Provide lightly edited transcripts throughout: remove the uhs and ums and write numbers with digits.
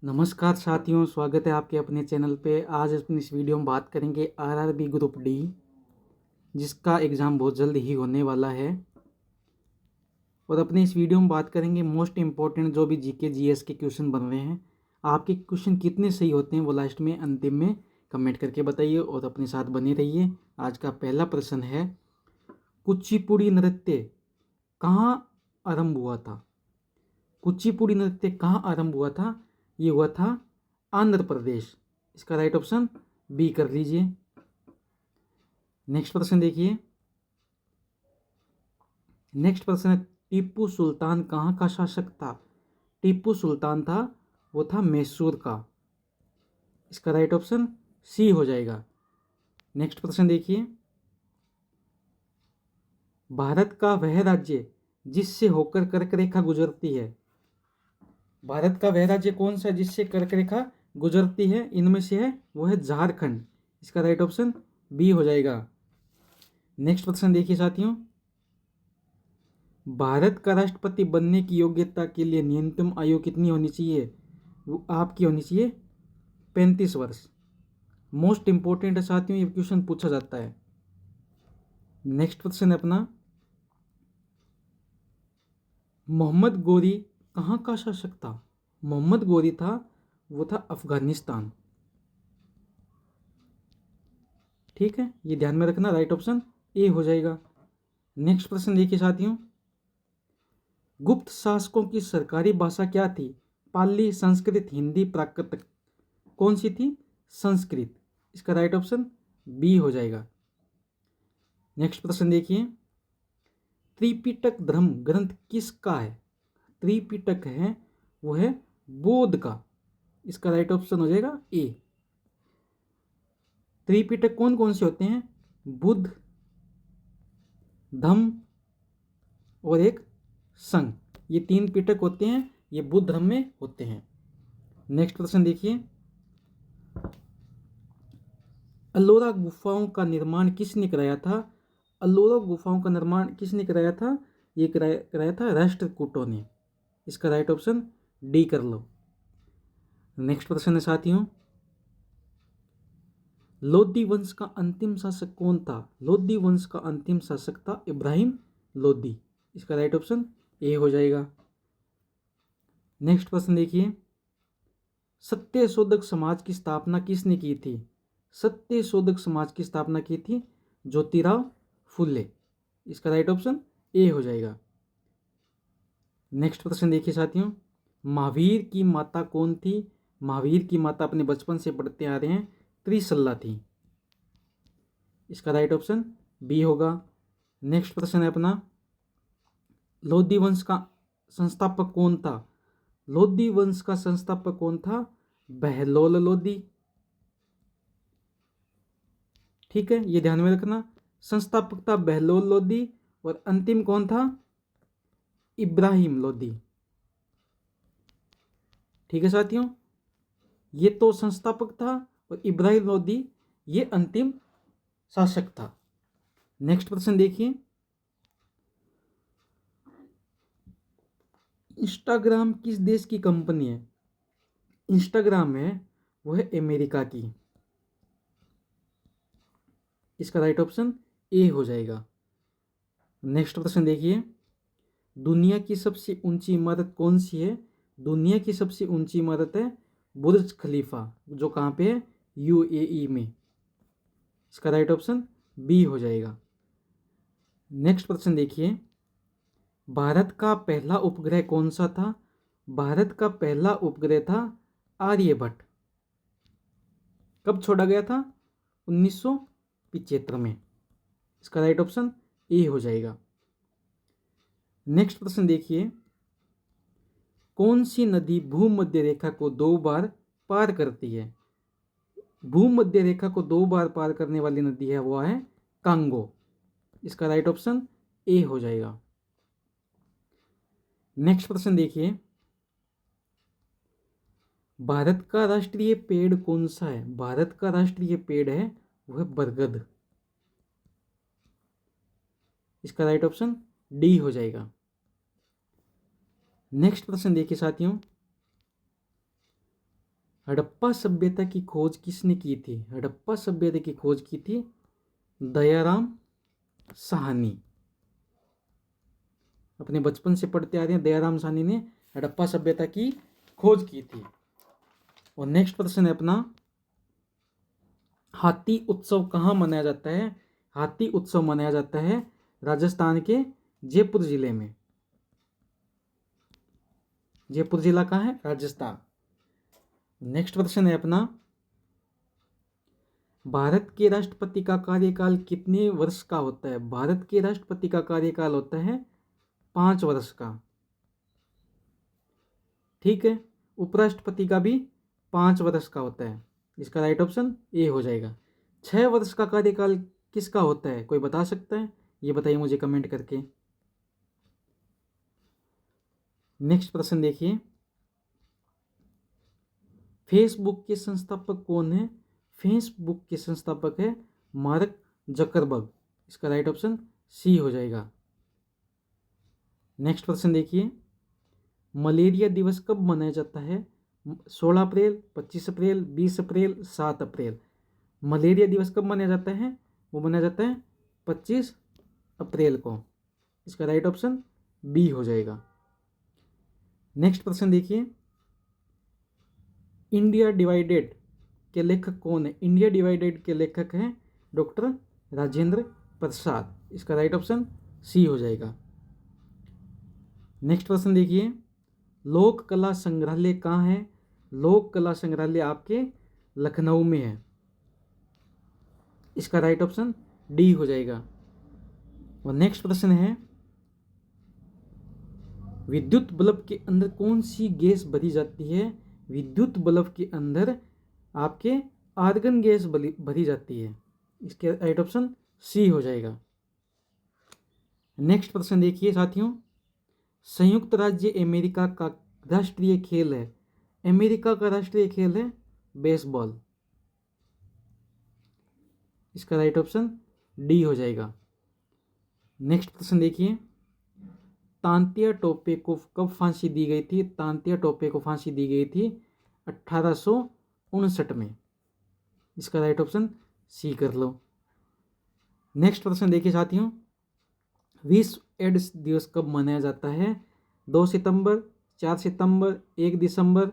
नमस्कार साथियों, स्वागत है आपके अपने चैनल पे। आज अपनी इस वीडियो में बात करेंगे आरआरबी ग्रुप डी, जिसका एग्ज़ाम बहुत जल्द ही होने वाला है। और अपने इस वीडियो में बात करेंगे मोस्ट इम्पॉर्टेंट जो भी जीके जीएस के क्वेश्चन बन रहे हैं। आपके क्वेश्चन कितने सही होते हैं वो लास्ट में अंतिम में कमेंट करके बताइए और अपने साथ बने रहिए। आज का पहला प्रश्न है, कुचिपुड़ी नृत्य कहाँ आरंभ हुआ था? कुचिपुड़ी नृत्य कहाँ आरंभ हुआ था? ये हुआ था आंध्र प्रदेश। इसका राइट ऑप्शन बी कर लीजिए। नेक्स्ट प्रश्न देखिए। नेक्स्ट प्रश्न है, टीपू सुल्तान कहाँ का शासक था? टीपू सुल्तान था, वो था मैसूर का। इसका राइट ऑप्शन सी हो जाएगा। नेक्स्ट प्रश्न देखिए। भारत का वह राज्य जिससे होकर कर्क रेखा गुजरती है, भारत का वह राज्य कौन सा जिससे कर्क रेखा गुजरती है? इनमें से है वो है झारखंड। इसका राइट ऑप्शन बी हो जाएगा। नेक्स्ट प्रश्न देखिए साथियों। भारत का राष्ट्रपति बनने की योग्यता के लिए न्यूनतम आयु कितनी होनी चाहिए? वो आपकी होनी चाहिए 35 वर्ष। मोस्ट इंपॉर्टेंट है साथियों, ये क्वेश्चन पूछा जाता है। नेक्स्ट प्रश्न है अपना, मोहम्मद गोरी कहाँ का शासक था? मोहम्मद गोरी था, वो था अफगानिस्तान। ठीक है, ये ध्यान में रखना, राइट ऑप्शन ए हो जाएगा। नेक्स्ट प्रश्न देखिए साथियों। गुप्त शासकों की सरकारी भाषा क्या थी? पाली, संस्कृत, हिंदी, प्राकृत? कौन सी थी? संस्कृत। इसका राइट ऑप्शन बी हो जाएगा। नेक्स्ट प्रश्न देखिए। त्रिपिटक धर्म ग्रंथ किसका है? त्रिपिटक है वो है बौद्ध का। इसका राइट ऑप्शन हो जाएगा ए। त्रिपिटक कौन कौन से होते हैं? बुद्ध, धम्म और एक संघ। ये 3 पिटक होते हैं, ये बुद्ध धर्म में होते हैं। नेक्स्ट प्रश्न देखिए। अल्लोरा गुफाओं का निर्माण किसने कराया था? अल्लोरा गुफाओं का निर्माण किसने कराया था? ये कराया था राष्ट्रकूटों ने। इसका राइट ऑप्शन डी कर लो। नेक्स्ट प्रश्न है साथियों, लोदी वंश का अंतिम शासक कौन था? लोदी वंश का अंतिम शासक था इब्राहिम लोदी। इसका राइट ऑप्शन ए हो जाएगा। नेक्स्ट प्रश्न देखिए। सत्य शोधक समाज की स्थापना किसने की थी? सत्य शोधक समाज की स्थापना की थी ज्योतिराव फुले। इसका राइट ऑप्शन ए हो जाएगा। नेक्स्ट प्रश्न देखिए साथियों। महावीर की माता कौन थी? महावीर की माता अपने बचपन से पढ़ते आ रहे हैं, त्रिशल्ला थी। इसका राइट ऑप्शन बी होगा। नेक्स्ट प्रश्न है अपना, लोधी वंश का संस्थापक कौन था? लोधी वंश का संस्थापक कौन था? बहलोल लोधी। ठीक है, ये ध्यान में रखना, संस्थापक था बहलोल लोधी और अंतिम कौन था? इब्राहिम लोधी। ठीक है साथियों, ये तो संस्थापक था और इब्राहिम लोधी ये अंतिम शासक था। नेक्स्ट प्रश्न देखिए। इंस्टाग्राम किस देश की कंपनी है? इंस्टाग्राम है वो है अमेरिका की। इसका राइट ऑप्शन ए हो जाएगा। नेक्स्ट प्रश्न देखिए। दुनिया की सबसे ऊंची इमारत कौन सी है? दुनिया की सबसे ऊंची इमारत है बुर्ज खलीफा, जो कहाँ पे है? यूएई में। इसका राइट ऑप्शन बी हो जाएगा। नेक्स्ट प्रश्न देखिए। भारत का पहला उपग्रह कौन सा था? भारत का पहला उपग्रह था आर्यभट्ट। कब छोड़ा गया था? 1975 में। इसका राइट ऑप्शन ए हो जाएगा। नेक्स्ट प्रश्न देखिए। कौन सी नदी भूमध्य रेखा को 2 बार पार करती है? भूमध्य रेखा को 2 बार पार करने वाली नदी है वो है कांगो। इसका राइट ऑप्शन ए हो जाएगा। नेक्स्ट प्रश्न देखिए। भारत का राष्ट्रीय पेड़ कौन सा है? भारत का राष्ट्रीय पेड़ है वो है बरगद। इसका राइट ऑप्शन डी हो जाएगा। नेक्स्ट प्रश्न देखिए साथियों। हड़प्पा सभ्यता की खोज किसने की थी? हड़प्पा सभ्यता की खोज की थी दयाराम साहनी। अपने बचपन से पढ़ते आ रहे हैं, दयाराम साहनी ने हड़प्पा सभ्यता की खोज की थी। और नेक्स्ट प्रश्न है अपना, हाथी उत्सव कहाँ मनाया जाता है? हाथी उत्सव मनाया जाता है राजस्थान के जयपुर जिले में। जयपुर जिला कहाँ है? राजस्थान। नेक्स्ट प्रश्न है अपना, भारत के राष्ट्रपति का कार्यकाल कितने वर्ष का होता है? भारत के राष्ट्रपति का कार्यकाल होता है 5 वर्ष का। ठीक है। उपराष्ट्रपति का भी 5 वर्ष का होता है। इसका राइट ऑप्शन ए हो जाएगा। 6 वर्ष का कार्यकाल किसका होता है? कोई बता सकता है? ये बताइए मुझे कमेंट करके। नेक्स्ट प्रश्न देखिए, फेसबुक के संस्थापक कौन है? फेसबुक के संस्थापक है मार्क जकरबर्ग। इसका राइट ऑप्शन सी हो जाएगा। नेक्स्ट प्रश्न देखिए, मलेरिया दिवस कब मनाया जाता है? 16 अप्रैल, 25 अप्रैल, 20 अप्रैल, 7 अप्रैल। मलेरिया दिवस कब मनाया जाता है? वो मनाया जाता है 25 अप्रैल को। इसका राइट ऑप्शन बी हो जाएगा। नेक्स्ट प्रश्न देखिए, इंडिया डिवाइडेड के लेखक कौन है? इंडिया डिवाइडेड के लेखक हैं डॉक्टर राजेंद्र प्रसाद। इसका राइट ऑप्शन सी हो जाएगा। नेक्स्ट प्रश्न देखिए, लोक कला संग्रहालय कहाँ है? लोक कला संग्रहालय आपके लखनऊ में है। इसका राइट ऑप्शन डी हो जाएगा। और नेक्स्ट प्रश्न है, विद्युत बल्ब के अंदर कौन सी गैस भरी जाती है? विद्युत बल्ब के अंदर आपके आर्गन गैस भरी जाती है। इसके राइट ऑप्शन सी हो जाएगा। नेक्स्ट प्रश्न देखिए साथियों, संयुक्त राज्य अमेरिका का राष्ट्रीय खेल है? अमेरिका का राष्ट्रीय खेल है बेसबॉल। इसका राइट ऑप्शन डी हो जाएगा। नेक्स्ट प्रश्न देखिए, तांतिया टोपे को कब फांसी दी गई थी? तांतिया टोपे को फांसी दी गई थी 1859 में। इसका राइट ऑप्शन सी कर लो। नेक्स्ट प्रश्न देखिए साथियों, विश्व एड्स दिवस कब मनाया जाता है? 2 सितंबर, 4 सितंबर, 1 दिसंबर,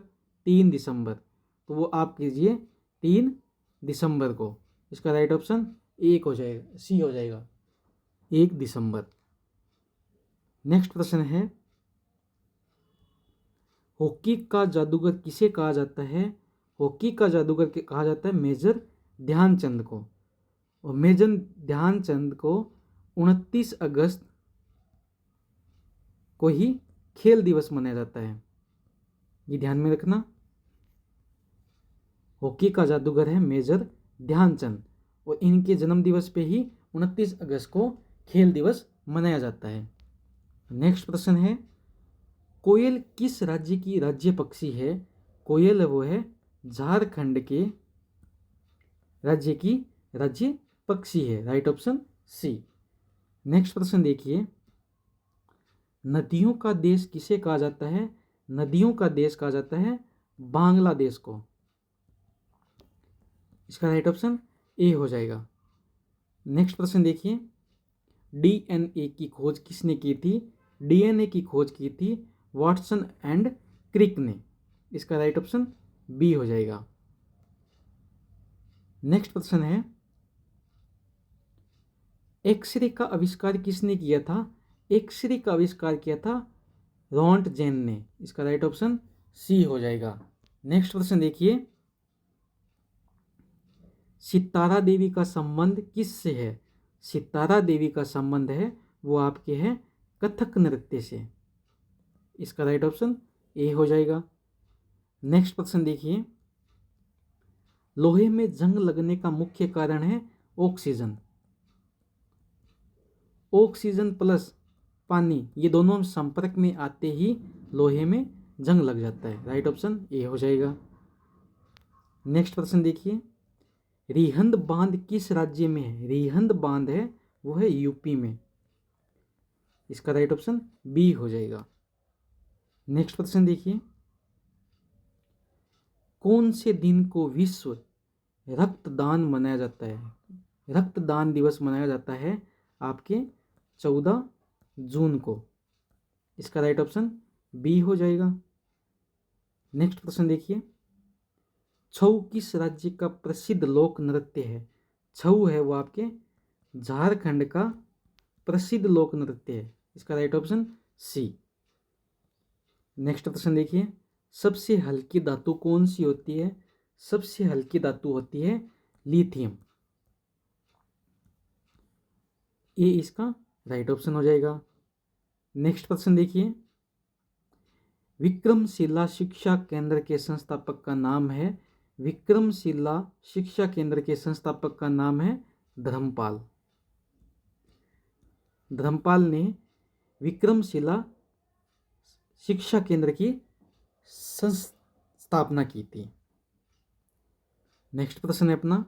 3 दिसंबर। तो वो आप कीजिए 3 दिसंबर को। इसका राइट ऑप्शन एक हो जाएगा, सी हो जाएगा, 1 दिसंबर। नेक्स्ट प्रश्न है, हॉकी का जादूगर किसे कहा जाता है? हॉकी का जादूगर कहा जाता है मेजर ध्यानचंद को। और मेजर ध्यानचंद को 29 अगस्त को ही खेल दिवस मनाया जाता है। ये ध्यान में रखना, हॉकी का जादूगर है मेजर ध्यानचंद और इनके जन्म दिवस पे ही 29 अगस्त को खेल दिवस मनाया जाता है। नेक्स्ट प्रश्न है, कोयल किस राज्य की राज्य पक्षी है? कोयल वो है झारखंड के राज्य की राज्य पक्षी है। Right option C. नेक्स्ट प्रश्न देखिए, नदियों का देश किसे कहा जाता है? नदियों का देश कहा जाता है बांग्लादेश को। इसका राइट ऑप्शन ए हो जाएगा। नेक्स्ट प्रश्न देखिए, डीएनए की खोज किसने की थी? डीएनए की खोज की थी वाटसन एंड क्रिक ने। इसका राइट ऑप्शन बी हो जाएगा। नेक्स्ट प्रश्न है, एक्सरे का आविष्कार किसने किया था? एक्सरे का आविष्कार किया था रोंटगेन ने। इसका राइट ऑप्शन सी हो जाएगा। नेक्स्ट प्रश्न देखिए, सितारा देवी का संबंध किससे है? सितारा देवी का संबंध है वो आपके है कथक नृत्य से। इसका राइट ऑप्शन ए हो जाएगा। नेक्स्ट प्रश्न देखिए, लोहे में जंग लगने का मुख्य कारण है ऑक्सीजन। ऑक्सीजन प्लस पानी ये दोनों संपर्क में आते ही लोहे में जंग लग जाता है। राइट ऑप्शन ए हो जाएगा। नेक्स्ट प्रश्न देखिए, रिहंद बांध किस राज्य में है? रिहंद बांध है वो है यूपी में। इसका राइट ऑप्शन बी हो जाएगा। नेक्स्ट प्रश्न देखिए, कौन से दिन को विश्व रक्तदान मनाया जाता है? रक्तदान दिवस मनाया जाता है आपके 14 जून को। इसका राइट ऑप्शन बी हो जाएगा। नेक्स्ट प्रश्न देखिए, छऊ किस राज्य का प्रसिद्ध लोक नृत्य है? छऊ है वो आपके झारखंड का प्रसिद्ध लोक नृत्य है। इसका राइट ऑप्शन सी। नेक्स्ट प्रश्न देखिए, सबसे हल्की धातु कौन सी होती है? सबसे हल्की धातु होती है लिथियम। ये इसका राइट ऑप्शन हो जाएगा। नेक्स्ट प्रश्न देखिए, विक्रमशिला शिक्षा केंद्र के संस्थापक का नाम है? विक्रमशिला शिक्षा केंद्र के संस्थापक का नाम है धर्मपाल। धर्मपाल ने विक्रमशिला शिक्षा केंद्र की स्थापना की थी। नेक्स्ट प्रश्न है अपना,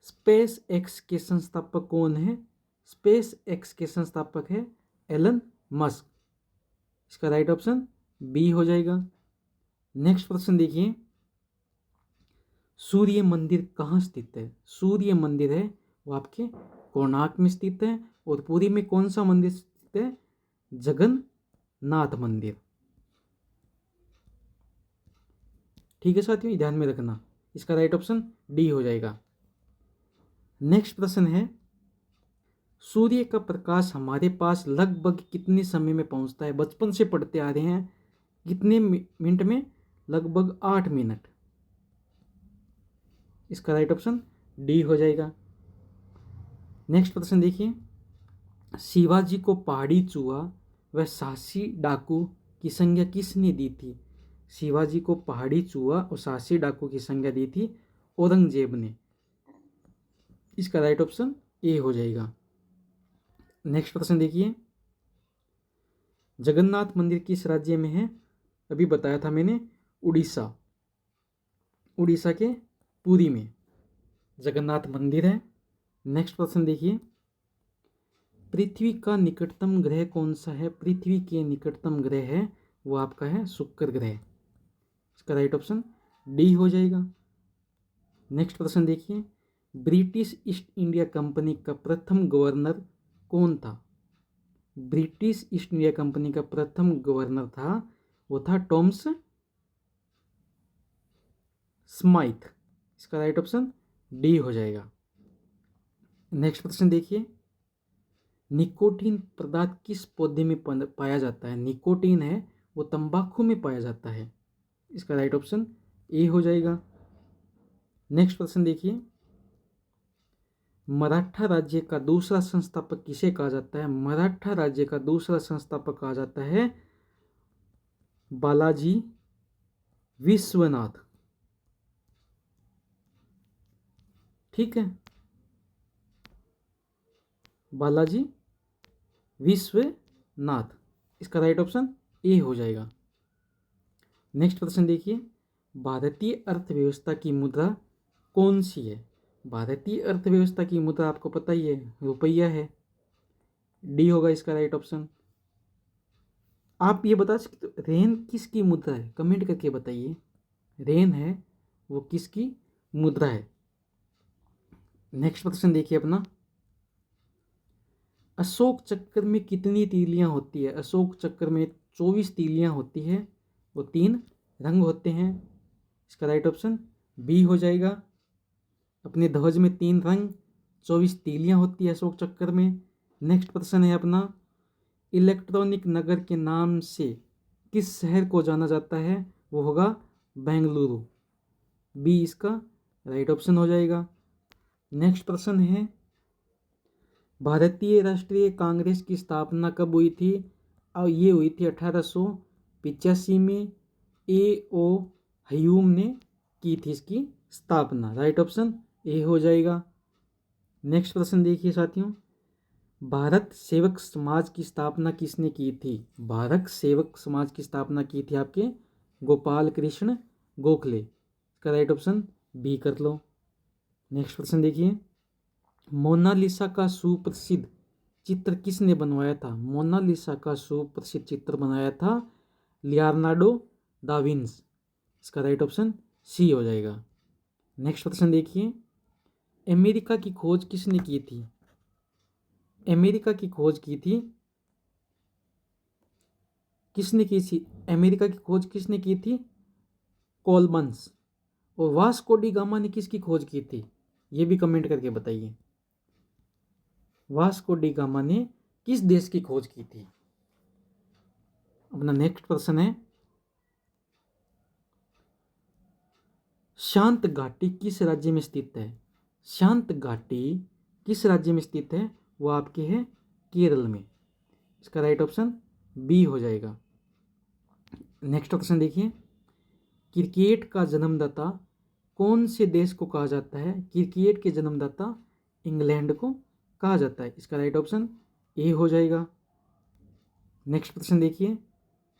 स्पेस एक्स के संस्थापक कौन है? स्पेस एक्स के संस्थापक है एलन मस्क। इसका राइट ऑप्शन बी हो जाएगा। नेक्स्ट प्रश्न देखिए, सूर्य मंदिर कहाँ स्थित है? सूर्य मंदिर है वो आपके कोणार्क में स्थित है। और पुरी में कौन सा मंदिर स्थित है? जगन्नाथ मंदिर। ठीक है साथियों, ध्यान में रखना। इसका राइट ऑप्शन डी हो जाएगा। नेक्स्ट प्रश्न है, सूर्य का प्रकाश हमारे पास लगभग कितने समय में पहुंचता है? बचपन से पढ़ते आ रहे हैं। कितने मिनट में? लगभग 8 मिनट। इसका राइट ऑप्शन डी हो जाएगा। नेक्स्ट प्रश्न देखिए, शिवाजी को पहाड़ी चूहा व साहसी डाकू की संज्ञा किसने दी थी? शिवाजी को पहाड़ी चूहा और साहसी डाकू की संज्ञा दी थी औरंगजेब ने। इसका राइट ऑप्शन ए हो जाएगा। नेक्स्ट प्रश्न देखिए, जगन्नाथ मंदिर किस राज्य में है? अभी बताया था मैंने, उड़ीसा। उड़ीसा के पुरी में जगन्नाथ मंदिर है। नेक्स्ट प्रश्न देखिए, पृथ्वी का निकटतम ग्रह कौन सा है? पृथ्वी के निकटतम ग्रह है वो आपका है शुक्र ग्रह। इसका राइट ऑप्शन डी हो जाएगा। नेक्स्ट प्रश्न देखिए, ब्रिटिश ईस्ट इंडिया कंपनी का प्रथम गवर्नर कौन था? ब्रिटिश ईस्ट इंडिया कंपनी का प्रथम गवर्नर था वो था टॉमस स्माइथ। इसका राइट ऑप्शन डी हो जाएगा। नेक्स्ट प्रश्न देखिए, निकोटीन पदार्थ किस पौधे में पाया जाता है? निकोटीन है वो तंबाकू में पाया जाता है। इसका राइट ऑप्शन ए हो जाएगा। नेक्स्ट प्रश्न देखिए, मराठा राज्य का दूसरा संस्थापक किसे कहा जाता है? मराठा राज्य का दूसरा संस्थापक कहा जाता है बालाजी विश्वनाथ। ठीक है, बालाजी विश्वनाथ। इसका राइट ऑप्शन ए हो जाएगा। नेक्स्ट प्रश्न देखिए, भारतीय अर्थव्यवस्था की मुद्रा कौन सी है? भारतीय अर्थव्यवस्था की मुद्रा आपको पता ही है, रुपया है। डी होगा इसका राइट ऑप्शन। आप ये बता सकते हो रेन किसकी मुद्रा है? कमेंट करके बताइए, रेन है वो किसकी मुद्रा है? नेक्स्ट प्रश्न देखिए अपना, अशोक चक्र में कितनी तीलियां होती है? अशोक चक्र में 24 तीलियां होती है, वो 3 रंग होते हैं। इसका राइट ऑप्शन बी हो जाएगा। अपने ध्वज में 3 रंग, 24 तीलियां होती है अशोक चक्र में। नेक्स्ट प्रश्न है अपना, इलेक्ट्रॉनिक नगर के नाम से किस शहर को जाना जाता है? वो होगा बेंगलुरु। बी इसका राइट ऑप्शन हो जाएगा। नेक्स्ट प्रश्न है, भारतीय राष्ट्रीय कांग्रेस की स्थापना कब हुई थी? और ये हुई थी 1885 में। ए ओ ह्यूम ने की थी इसकी स्थापना। राइट ऑप्शन ए हो जाएगा। नेक्स्ट प्रश्न देखिए साथियों, भारत सेवक समाज की स्थापना किसने की थी? भारत सेवक समाज की स्थापना की थी आपके गोपाल कृष्ण गोखले। इसका राइट ऑप्शन बी कर लो। नेक्स्ट प्रश्न देखिए, मोनालिसा का सुप्रसिद्ध चित्र किसने बनवाया था? मोनालिसा का सुप्रसिद्ध चित्र बनाया था लियोनार्डो दा विंस। इसका राइट ऑप्शन सी हो जाएगा। नेक्स्ट प्रश्न देखिए, अमेरिका की खोज किसने की थी? अमेरिका की खोज की थी किसने की थी? अमेरिका की खोज किसने की थी? कोलंबस। और वास्को डी गामा ने किसकी खोज की थी? ये भी कमेंट करके बताइए। वास्को डी गामा ने किस देश की खोज की थी? अपना नेक्स्ट प्रश्न है, शांत घाटी किस राज्य में स्थित है? शांत घाटी किस राज्य में स्थित है? वो आपके है केरल में। इसका राइट ऑप्शन बी हो जाएगा। नेक्स्ट ऑप्शन देखिए, क्रिकेट का जन्मदाता कौन से देश को कहा जाता है? क्रिकेट के जन्मदाता इंग्लैंड को कहा जाता है। इसका राइट ऑप्शन ए हो जाएगा। नेक्स्ट प्रश्न देखिए,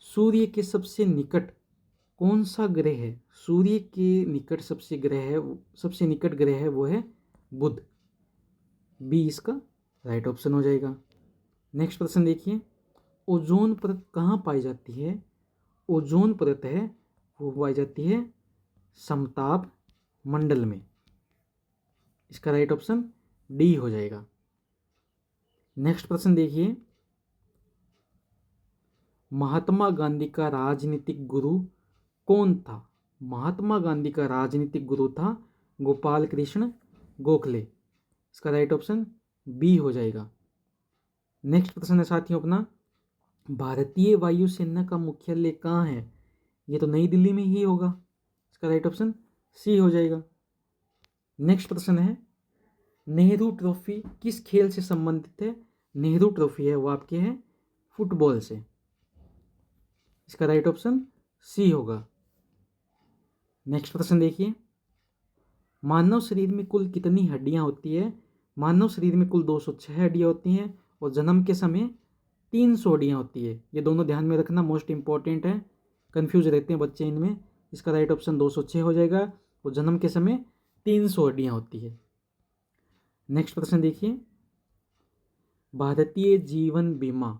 सूर्य के सबसे निकट कौन सा ग्रह है? सूर्य के निकट सबसे निकट ग्रह है वो है बुध। बी इसका राइट ऑप्शन हो जाएगा। नेक्स्ट प्रश्न देखिए, ओजोन परत कहाँ पाई जाती है? ओजोन परत है वो पाई जाती है समताप मंडल में। इसका राइट ऑप्शन डी हो जाएगा। नेक्स्ट प्रश्न देखिए, महात्मा गांधी का राजनीतिक गुरु कौन था? महात्मा गांधी का राजनीतिक गुरु था गोपाल कृष्ण गोखले। इसका राइट ऑप्शन बी हो जाएगा। नेक्स्ट प्रश्न है साथियों अपना, भारतीय वायुसेना का मुख्यालय कहाँ है? ये तो नई दिल्ली में ही होगा। इसका राइट ऑप्शन सी हो जाएगा। नेक्स्ट प्रश्न है, नेहरू ट्रॉफी किस खेल से संबंधित है? नेहरू ट्रॉफी है वो आपके है फुटबॉल से। इसका राइट ऑप्शन सी होगा। नेक्स्ट प्रश्न देखिए, मानव शरीर में कुल कितनी हड्डियां होती है? मानव शरीर में कुल 206 हड्डियां होती हैं और जन्म के समय 300 हड्डियां होती है। ये दोनों ध्यान में रखना, मोस्ट इंपॉर्टेंट है, कंफ्यूज रहते हैं बच्चे इनमें। इसका राइट ऑप्शन 206 हो जाएगा और जन्म के समय 300 हड्डियां होती है। नेक्स्ट प्रश्न देखिए, भारतीय जीवन बीमा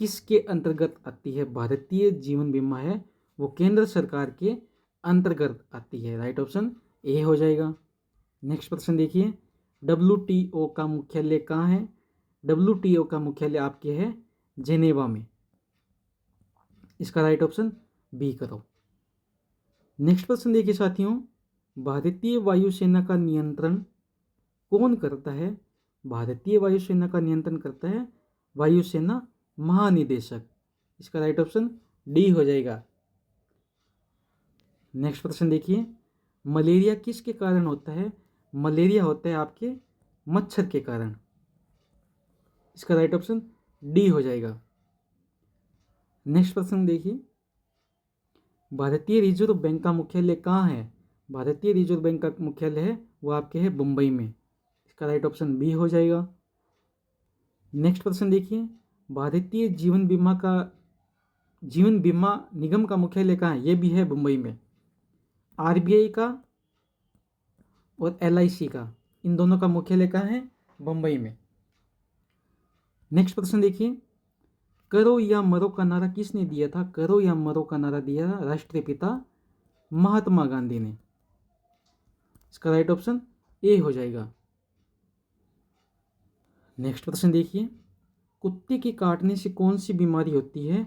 किसके अंतर्गत आती है? भारतीय जीवन बीमा है वो केंद्र सरकार के अंतर्गत आती है। राइट ऑप्शन ए हो जाएगा। नेक्स्ट प्रश्न देखिए, WTO का मुख्यालय कहाँ है? WTO का मुख्यालय आपके है जेनेवा में। इसका राइट ऑप्शन बी करो। नेक्स्ट प्रश्न देखिए साथियों, भारतीय वायुसेना का नियंत्रण कौन करता है? भारतीय वायुसेना का नियंत्रण करता है वायुसेना महानिदेशक। इसका राइट ऑप्शन डी हो जाएगा। नेक्स्ट प्रश्न देखिए, मलेरिया किसके कारण होता है? मलेरिया होता है आपके मच्छर के कारण। इसका राइट ऑप्शन डी हो जाएगा। नेक्स्ट प्रश्न देखिए, भारतीय रिजर्व बैंक का मुख्यालय कहाँ है? भारतीय रिजर्व बैंक का मुख्यालय है वो आपके है मुंबई में। इसका राइट ऑप्शन बी हो जाएगा। नेक्स्ट प्रश्न देखिए, भारतीय जीवन बीमा निगम का मुख्यालय कहाँ है? ये भी है मुंबई में। RBI का और LIC का, इन दोनों का मुख्यालय कहाँ है? मुंबई में। नेक्स्ट प्रश्न देखिए, करो या मरो का नारा किसने दिया था? करो या मरो का नारा दिया राष्ट्रपिता महात्मा गांधी ने। इसका राइट ऑप्शन ए हो जाएगा। नेक्स्ट प्रश्न देखिए, कुत्ते के काटने से कौन सी बीमारी होती है?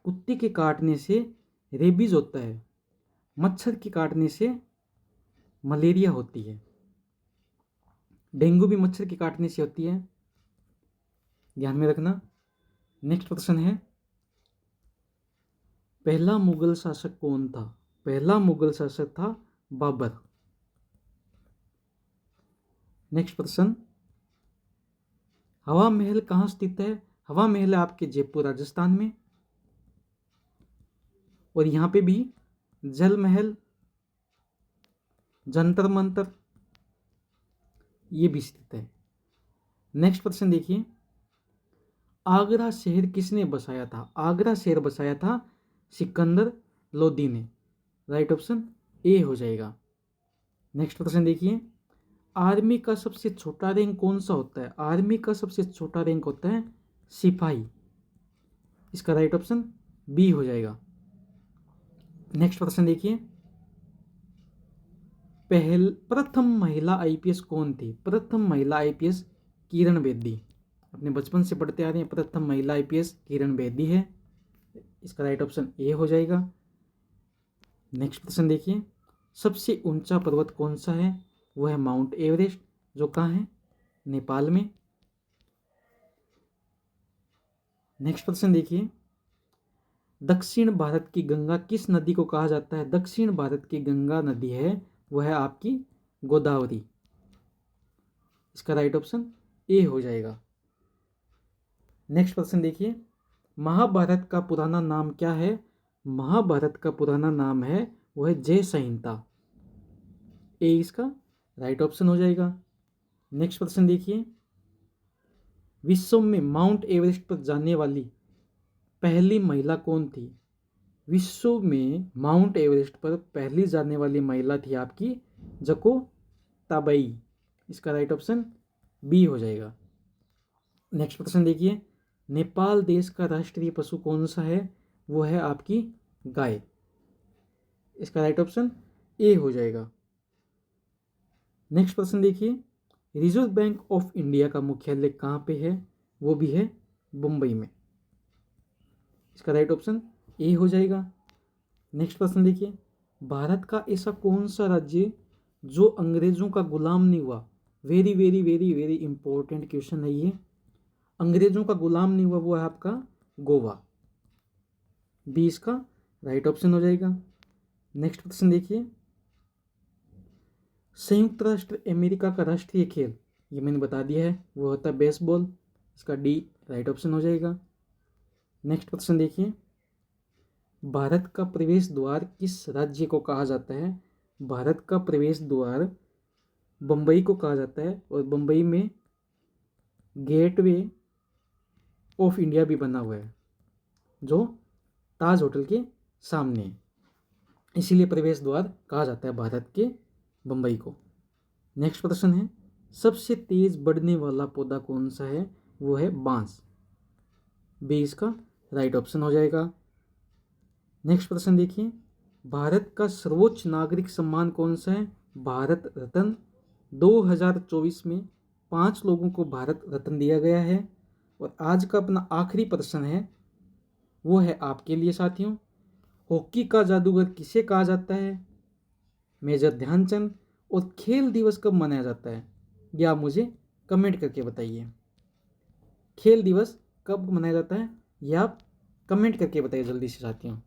कुत्ते के काटने से रेबीज होता है। मच्छर के काटने से मलेरिया होती है। डेंगू भी मच्छर के काटने से होती है, ध्यान में रखना। नेक्स्ट प्रश्न है, पहला मुगल शासक कौन था? पहला मुगल शासक था बाबर। नेक्स्ट प्रश्न, हवा महल कहाँ स्थित है? हवा महल है आपके जयपुर राजस्थान में। और यहाँ पे भी जल महल, जंतर मंतर ये भी स्थित है। नेक्स्ट प्रश्न देखिए, आगरा शहर किसने बसाया था? आगरा शहर बसाया था सिकंदर लोदी ने। राइट ऑप्शन ए हो जाएगा। नेक्स्ट प्रश्न देखिए, आर्मी का सबसे छोटा रैंक कौन सा होता है? आर्मी का सबसे छोटा रैंक होता है सिपाही। इसका राइट ऑप्शन बी हो जाएगा। नेक्स्ट प्रश्न देखिए, प्रथम महिला आईपीएस कौन थी? प्रथम महिला आईपीएस किरण बेदी। अपने बचपन से पढ़ते आ रहे हैं, प्रथम महिला आईपीएस किरण बेदी है। इसका राइट ऑप्शन ए हो जाएगा। नेक्स्ट प्रश्न देखिए, सबसे ऊंचा पर्वत कौन सा है? वह है माउंट एवरेस्ट, जो कहाँ है? नेपाल में। नेक्स्ट प्रश्न देखिए, दक्षिण भारत की गंगा किस नदी को कहा जाता है? दक्षिण भारत की गंगा नदी है वह है आपकी गोदावरी। इसका राइट ऑप्शन ए हो जाएगा। नेक्स्ट प्रश्न देखिए, महाभारत का पुराना नाम क्या है? महाभारत का पुराना नाम है वह है जय संहिता। ए इसका राइट ऑप्शन हो जाएगा। नेक्स्ट प्रश्न देखिए, विश्व में माउंट एवरेस्ट पर जाने वाली पहली महिला कौन थी? विश्व में माउंट एवरेस्ट पर पहली जाने वाली महिला थी आपकी जको ताबई। इसका राइट ऑप्शन बी हो जाएगा। नेक्स्ट प्रश्न देखिए, नेपाल देश का राष्ट्रीय पशु कौन सा है? वो है आपकी गाय। इसका राइट ऑप्शन ए हो जाएगा। नेक्स्ट प्रश्न देखिए, रिजर्व बैंक ऑफ इंडिया का मुख्यालय कहाँ पे है? वो भी है मुंबई में। इसका राइट ऑप्शन ए हो जाएगा। नेक्स्ट प्रश्न देखिए, भारत का ऐसा कौन सा राज्य जो अंग्रेजों का गुलाम नहीं हुआ? Very very very very important question है ये। अंग्रेजों का गुलाम नहीं हुआ वो है आपका गोवा। बी इसका राइट ऑप्शन हो जाएगा। नेक्स्ट प्रश्न देखिए, संयुक्त राष्ट्र अमेरिका का राष्ट्रीय खेल, ये मैंने बता दिया है, वो होता है बेसबॉल। इसका डी राइट ऑप्शन हो जाएगा। नेक्स्ट प्रश्न देखिए, भारत का प्रवेश द्वार किस राज्य को कहा जाता है? भारत का प्रवेश द्वार बम्बई को कहा जाता है, और बम्बई में गेटवे ऑफ इंडिया भी बना हुआ है जो ताज होटल के सामने है, इसीलिए प्रवेश द्वार कहा जाता है भारत के बम्बई को। नेक्स्ट प्रश्न है, सबसे तेज बढ़ने वाला पौधा कौन सा है? वो है बांस। बी इसका राइट ऑप्शन हो जाएगा। नेक्स्ट प्रश्न देखिए, भारत का सर्वोच्च नागरिक सम्मान कौन सा है? भारत रत्न। 2024 में 5 लोगों को भारत रत्न दिया गया है। और आज का अपना आखिरी प्रश्न है, वो है आपके लिए साथियों, हॉकी का जादूगर किसे कहा जाता है? मेजर ध्यानचंद। और खेल दिवस कब मनाया जाता है? ये आप मुझे कमेंट करके बताइए। खेल दिवस कब मनाया जाता है ये आप कमेंट करके बताइए जल्दी से साथियों।